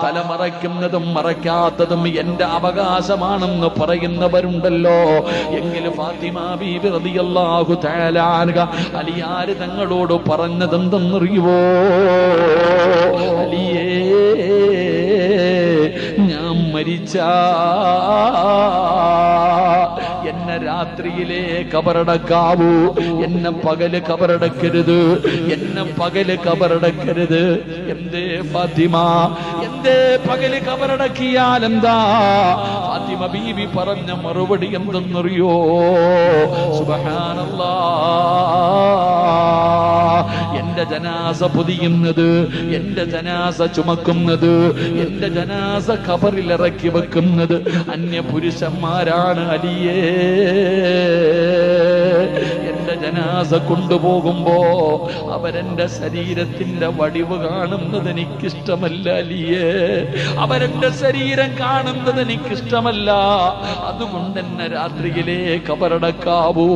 തലമറയ്ക്കുന്നതും മറയ്ക്കാത്തതും എന്റെ അവകാശമാണെന്ന് പറയുന്നവരുണ്ടല്ലോ. എങ്കിൽ ഫാത്തിമ ബീബി റളിയല്ലാഹു തആല അൻഹ അലിയാര് തങ്ങളോട് പറഞ്ഞതെന്തെന്നറിയുവോ? അലിയേ, ഞാൻ മരിച്ച എന്നെ രാത്രിയിലേ കബറടക്കാവൂ, എന്നെ പകല് കബറടക്കരുത്, എന്നെ പകല് കബറടക്കരുത്. എന്തേ ഫാത്തിമ, എന്തേ പകല് കബറടക്കിയാൽ എന്താ? ഫാത്തിമ ബീവി പറഞ്ഞ മറുപടി എന്തെന്നറിയോ? സുബ്ഹാനല്ലാഹ്, എന്റെ ജനാസ പൊതിയുന്നത്, എന്റെ ജനാസ ചുമക്കുന്നത്, എന്റെ ജനാസ ഖബറിൽ ഇറക്കി വെക്കുന്നത് അന്യ പുരുഷന്മാരാണ് അലിയേ. എന്റെ ജനാസ കൊണ്ടുപോകുമ്പോ അവരെന്റെ ശരീരത്തിന്റെ വടിവ് കാണുന്നത് എനിക്കിഷ്ടമല്ല അലിയേ, അവരെന്റെ ശരീരം കാണുന്നത് എനിക്കിഷ്ടമല്ല. അതുകൊണ്ട് എന്നെ രാത്രിയിലേ ഖബറടക്കാവൂ.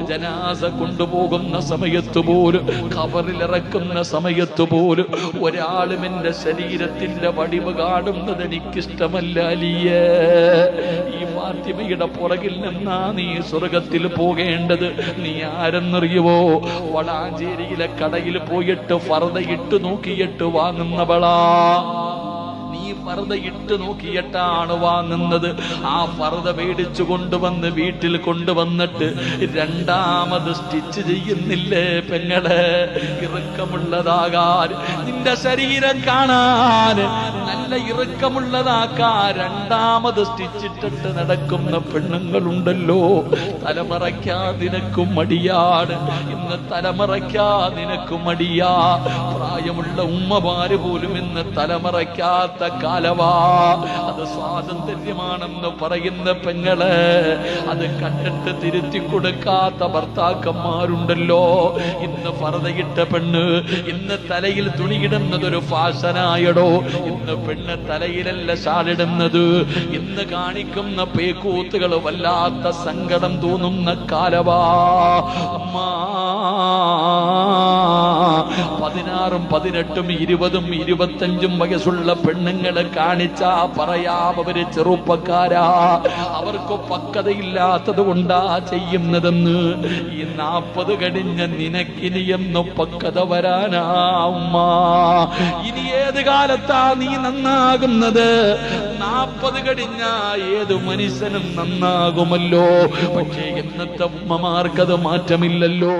ജനാസ കൊണ്ടുപോകുന്ന സമയത്ത് പോലും, ഖബറിലിറക്കുന്ന സമയത്ത് പോലും ഒരാളും എന്റെ ശരീരത്തിന്റെ വടിവ് കാണുന്നത് എനിക്കിഷ്ടമല്ല അലിയേ. ഈ ഫാത്തിമയുടെ പുറകിൽ നിന്നാ നീ സ്വർഗത്തിൽ പോകേണ്ടത്. നീ ആരെന്നറിയുവോ? വളാഞ്ചേരിയിലെ കടയിൽ പോയിട്ട് ഫർദ ഇട്ട് നോക്കിയിട്ട് വാങ്ങുന്നവളാ. നീ ഫർദ ഇട്ട് നോക്കിയിട്ടാണ് വാങ്ങുന്നത്. ആ ഫർദ മേടിച്ചു കൊണ്ടുവന്ന് വീട്ടിൽ കൊണ്ടുവന്നിട്ട് രണ്ടാമത് സ്റ്റിച്ച് ചെയ്യുന്നില്ലേ പെങ്ങളെ? ഇറുക്കമുള്ളതാകാൻ, നിന്റെ ശരീരം കാണാൻ നല്ല ഇറുക്കമുള്ളതാക്കാൻ രണ്ടാമത് സ്റ്റിച്ചിട്ടിട്ട് നടക്കുന്ന പെണ്ണുങ്ങളുണ്ടല്ലോ. തലമറയ്ക്കാൻ നിനക്കും മടിയാണ്, ഇന്ന് തലമറയ്ക്കാൻ നിനക്കും മടിയാ. പ്രായമുള്ള ഉമ്മമാര് പോലും ഇന്ന് തലമറയ്ക്കാത്ത കാലവാ. അത് സ്വാതന്ത്ര്യമാണെന്ന് പറയുന്ന പെങ്ങളെ, അത് കണ്ടിട്ട് തിരുത്തി കൊടുക്കാത്ത ഭർത്താക്കന്മാരുണ്ടല്ലോ. ഇന്ന് ഫർദയിട്ട പെണ്ണ്, ഇന്ന് തലയിൽ തുണിയിടുന്നതൊരു ഫാഷനായടോ. ഇന്ന് പെണ്ണ് തലയിലല്ല ഷാളിടുന്നത്. ഇന്ന് കാണിക്കുന്ന പേക്കൂത്തുകൾ വല്ലാത്ത സങ്കടം തോന്നുന്ന കാലവാ. 16, 18, 20, 25 വയസ്സുള്ള പെണ്ണുങ്ങളെ കാണിച്ചാ പറയാം അവര് ചെറുപ്പക്കാരാ, അവർക്ക് പക്വതയില്ലാത്തത് കൊണ്ടാ ചെയ്യുന്നതെന്ന്. ഈ 40 കഴിഞ്ഞ നിനക്കിനിയെന്നു പക്വത വരാനാ ഉമ്മ? ഇനി ഏത് കാലത്താ നീ നന്നാകുന്നത്? 40 കഴിഞ്ഞ ഏത് മനുഷ്യനും നന്നാകുമല്ലോ. പക്ഷേ ഇന്നത്തെ ഉമ്മമാർക്കത് മാറ്റമില്ലല്ലോ.